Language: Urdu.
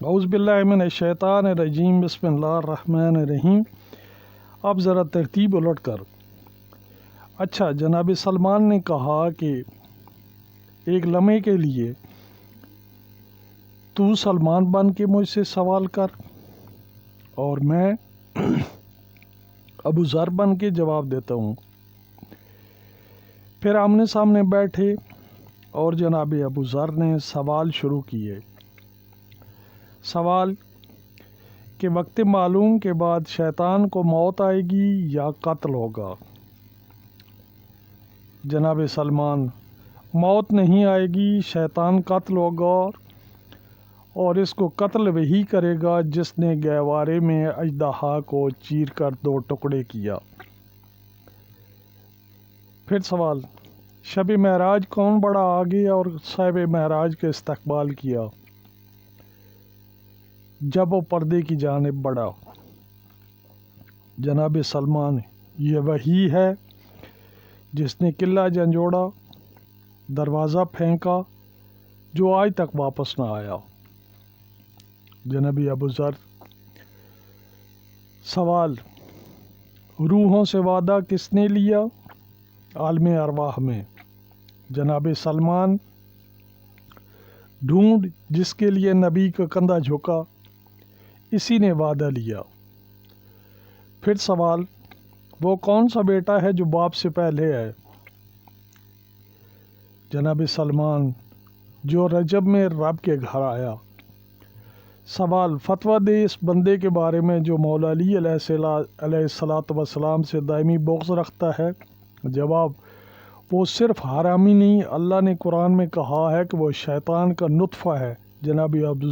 اعوذ باللہ من الشیطان الرجیم بسم اللہ الرحمن الرحیم۔ اب ذرا ترتیب الٹ کر۔ اچھا، جناب سلمان نے کہا کہ ایک لمحے کے لیے تو سلمان بن کے مجھ سے سوال کر اور میں ابو ذر بن کے جواب دیتا ہوں۔ پھر آمنے سامنے بیٹھے اور جناب ابو ذر نے سوال شروع کیے۔ سوال کہ وقت معلوم کے بعد شیطان کو موت آئے گی یا قتل ہوگا؟ جناب سلمان: موت نہیں آئے گی، شیطان قتل ہوگا، اور اس کو قتل وہی کرے گا جس نے گہوارے میں اژدہا کو چیر کر 2 ٹکڑے کیا۔ پھر سوال: شب معراج کون بڑا آگے اور صاحب معراج کا استقبال کیا جب وہ پردے کی جانب بڑھا؟ جناب سلمان: یہ وہی ہے جس نے قلعہ جھنجھوڑا، دروازہ پھینکا، جو آج تک واپس نہ آیا۔ جناب ابو ذر: سوال: روحوں سے وعدہ کس نے لیا عالم ارواح میں؟ جناب سلمان: ڈھونڈ جس کے لیے نبی کا کندھا جھکا، اسی نے وعدہ لیا۔ پھر سوال: وہ کون سا بیٹا ہے جو باپ سے پہلے ہے؟ جناب سلمان: جو رجب میں رب کے گھر آیا۔ سوال: فتویٰ دے اس بندے کے بارے میں جو مولا علی علیہ السلام سے دائمی بغض رکھتا ہے۔ جواب: وہ صرف حرامی نہیں، اللہ نے قرآن میں کہا ہے کہ وہ شیطان کا نطفہ ہے۔ جناب ابو